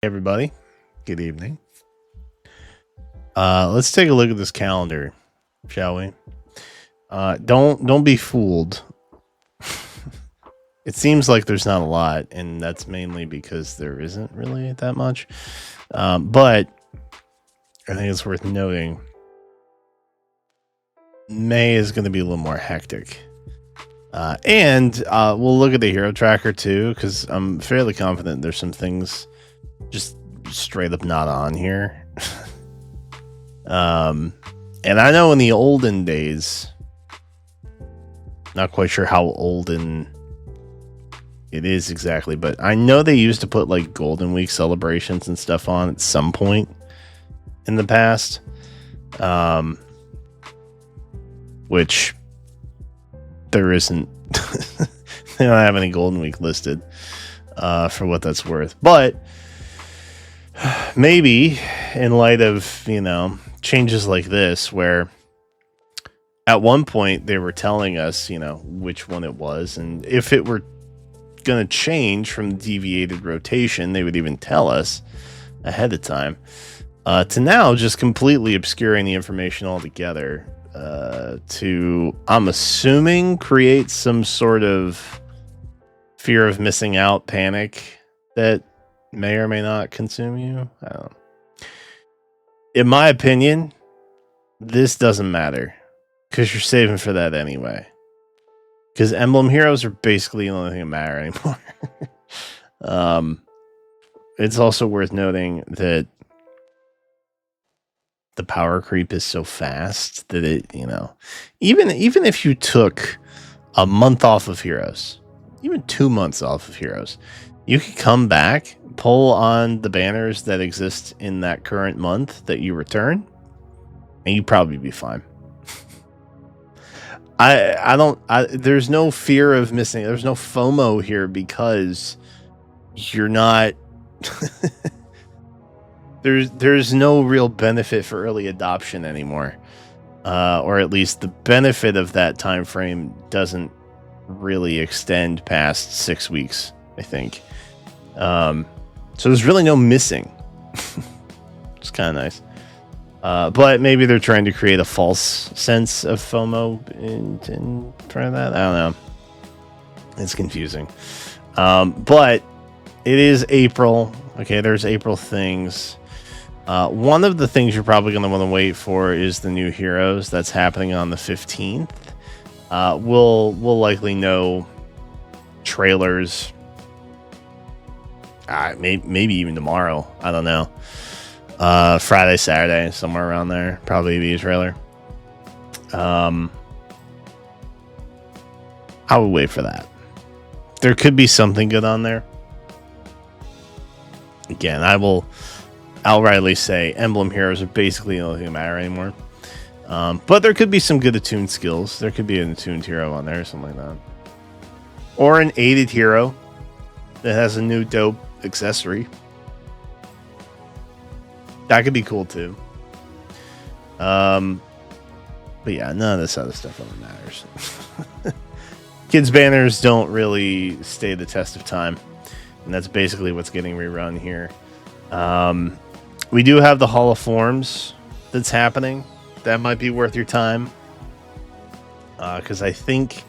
Everybody, good evening. Let's take a look at this calendar, shall we? Don't be fooled. It seems like there's not a lot, and that's mainly because there isn't really that much. But I think it's worth noting May is going to be a little more hectic. And we'll look at the hero tracker too, because I'm fairly confident there's some things just straight up not on here. And I know in the olden days, not quite sure how olden it is exactly, but I know they used to put like Golden Week celebrations and stuff on at some point in the past. Which there isn't. They don't have any Golden Week listed for what that's worth. But maybe in light of, changes like this, where at one point they were telling us, which one it was, and if it were going to change from deviated rotation, they would even tell us ahead of time, to now just completely obscuring the information altogether, to, I'm assuming, create some sort of fear of missing out panic that may or may not consume you. I don't know. In my opinion, this doesn't matter because you're saving for that anyway. Because Emblem heroes are basically the only thing that matter anymore. It's also worth noting that the power creep is so fast that it, even if you took a month off of heroes, even 2 months off of heroes, you could come back, pull on the banners that exist in that current month that you return, and you'd probably be fine. There's no fear of missing. There's no FOMO here because you're not. There's no real benefit for early adoption anymore, or at least the benefit of that time frame doesn't really extend past 6 weeks, I think. So there's really no missing. It's kind of nice. But maybe they're trying to create a false sense of FOMO in front of that. I don't know. It's confusing. But it is April. Okay, there's April things. One of the things you're probably going to want to wait for is the new heroes. That's happening on the 15th. We'll likely know trailers. Maybe even tomorrow. I don't know. Friday, Saturday, somewhere around there. Probably be a trailer. I would wait for that. There could be something good on there. Again, I will outrightly say Emblem heroes are basically the only thing that matter anymore. But there could be some good attuned skills. There could be an attuned hero on there or something like that. Or an aided hero that has a new dope accessory. That could be cool too. But yeah, none of this other stuff really matters. Kids banners don't really stay the test of time. And that's basically what's getting rerun here. We do have the Hall of Forms that's happening. That might be worth your time. Because I think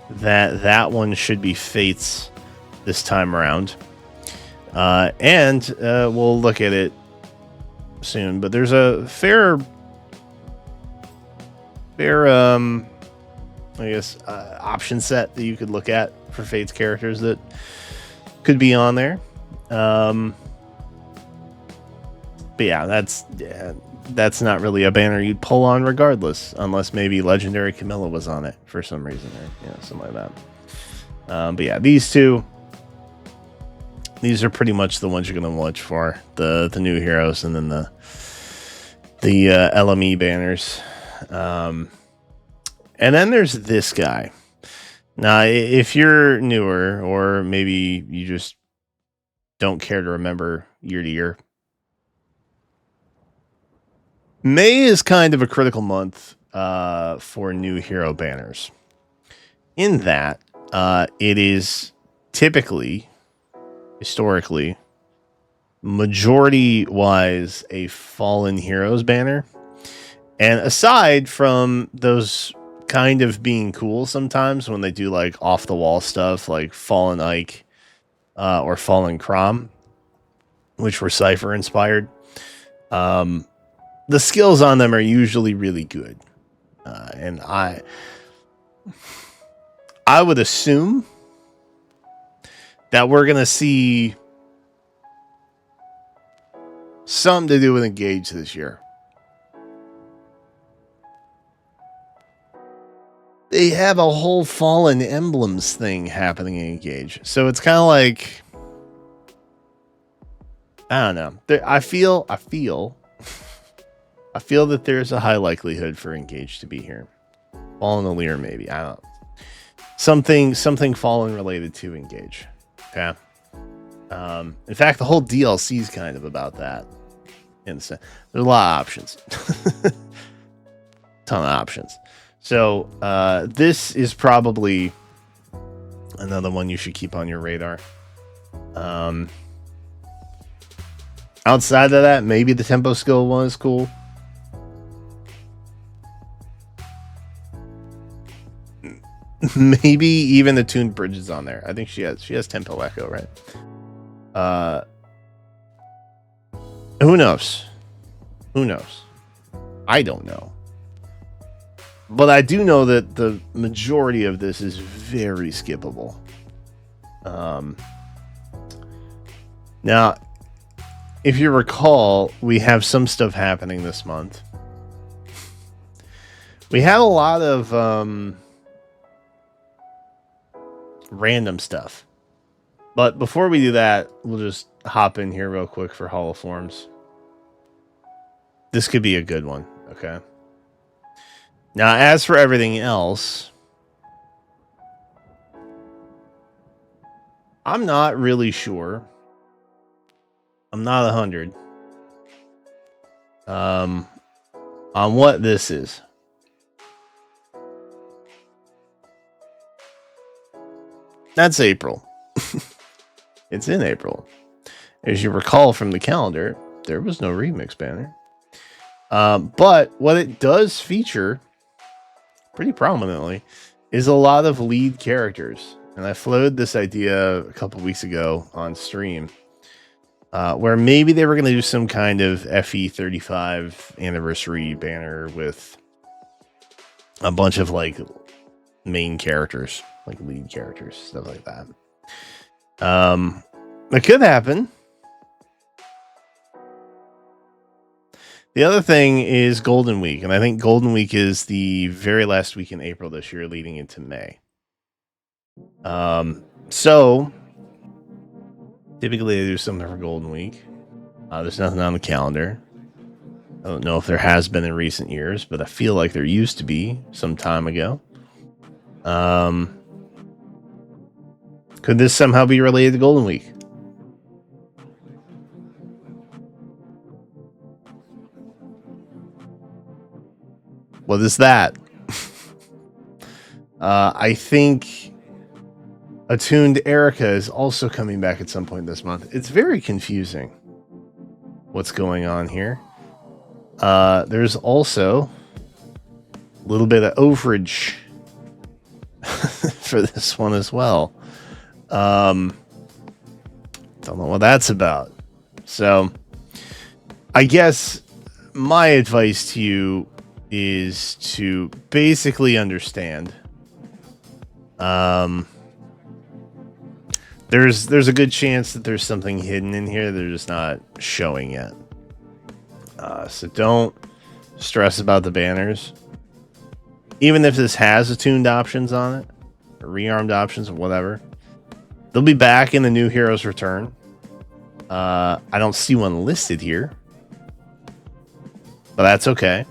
that one should be Fates this time around. And we'll look at it soon. But there's a fair option set that you could look at for Fates characters that could be on there. But yeah, that's not really a banner you'd pull on regardless, unless maybe Legendary Camilla was on it for some reason, or something like that. But yeah, these are pretty much the ones you're gonna watch for, the new heroes, and then the LME banners. And then there's this guy. Now, if you're newer, or maybe you just don't care to remember year to year, May is kind of a critical month for new hero banners. In that, it is typically, historically, majority-wise a Fallen Heroes banner. And aside from those kind of being cool sometimes when they do like off-the-wall stuff like Fallen Ike or Fallen Crom, which were Cypher inspired, the skills on them are usually really good. And I would assume that we're going to see something to do with Engage this year. They have a whole Fallen Emblems thing happening in Engage. So it's kind of like, I don't know. I feel that there's a high likelihood for Engage to be here. Fallen Allure, maybe. I don't know. Something Fallen related to Engage. Okay. In fact, the whole DLC is kind of about that. There's a lot of options. Ton of options. So this is probably another one you should keep on your radar. Outside of that, maybe the tempo skill one is cool. Maybe even the tuned bridges on there. I think she has tempo echo, right? Who knows? I don't know. But I do know that the majority of this is very skippable. Now, if you recall, we have some stuff happening this month. We have a lot of random stuff. But before we do that, we'll just hop in here real quick for Hall of Forms. This could be a good one, okay? Now, as for everything else, I'm not really sure. I'm not 100 on what this is. That's April. It's in April. As you recall from the calendar, there was no remix banner. But what it does feature pretty prominently is a lot of lead characters. And I floated this idea a couple weeks ago on stream, where maybe they were going to do some kind of FE35 anniversary banner with a bunch of like main characters, like lead characters, stuff like that. It could happen. The other thing is Golden Week, and I think Golden Week is the very last week in April this year, leading into May. So typically they do something for Golden Week. There's nothing on the calendar. I don't know if there has been in recent years, but I feel like there used to be some time ago. Could this somehow be related to Golden Week? What is that? I think Attuned Erica is also coming back at some point this month. It's very confusing what's going on here. There's also a little bit of overage for this one as well. Don't know what that's about. So I guess my advice to you is to basically understand there's a good chance that there's something hidden in here they're just not showing yet. So don't stress about the banners. Even if this has attuned options on it, or rearmed options or whatever, they'll be back in the new Heroes Return. I don't see one listed here, but that's okay.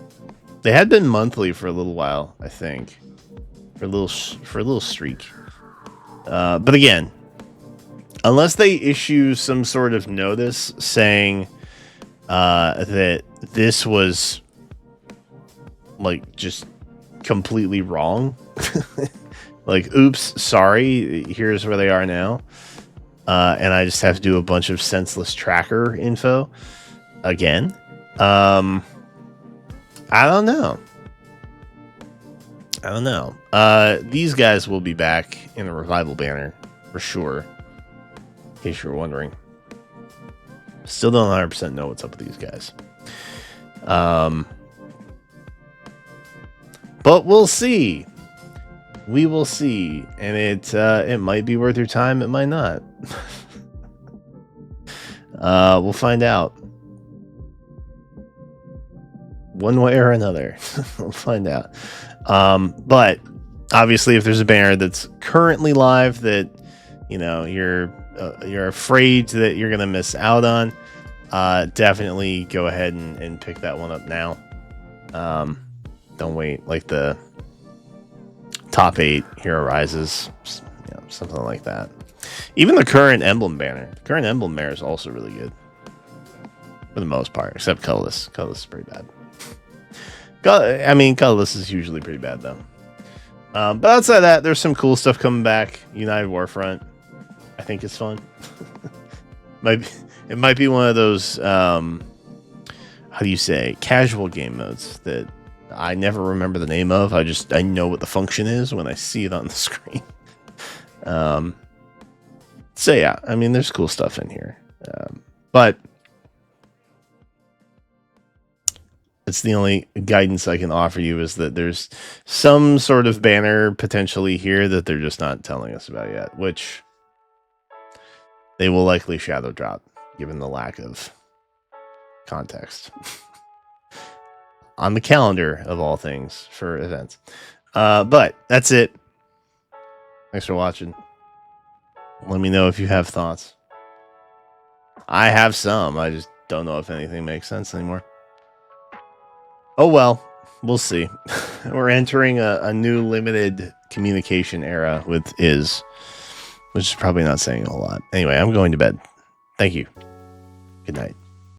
They had been monthly for a little while, I think, for a little streak. But again, unless they issue some sort of notice saying that this was like just completely wrong, like, oops, sorry, here's where they are now. and I just have to do a bunch of senseless tracker info again. I don't know. These guys will be back in a revival banner for sure, in case you're wondering. Still don't 100% know what's up with these guys. But we'll see. We will see, and it might be worth your time. It might not. We'll find out. One way or another. We'll find out. But obviously, if there's a banner that's currently live that you're afraid that you're gonna miss out on, definitely go ahead and pick that one up now. Don't wait. Like the top 8 Hero Rises, something like that. Even the current Emblem banner. The current Emblem banner is also really good for the most part, except Colorless. Colorless is pretty bad. I mean, Colorless is usually pretty bad though. But outside of that, there's some cool stuff coming back. United Warfront, I think it's fun. It might be one of those how do you say, casual game modes that I never remember the name of. I know what the function is when I see it on the screen. So yeah, I mean, there's cool stuff in here, but it's the only guidance I can offer you is that there's some sort of banner potentially here that they're just not telling us about yet, which they will likely shadow drop given the lack of context on the calendar of all things for events. But that's it. Thanks for watching. Let me know if you have thoughts. I have some. I just don't know if anything makes sense anymore. Oh well, we'll see. We're entering a new limited communication era with Is, which is probably not saying a whole lot. Anyway, I'm going to bed. Thank you. Good night.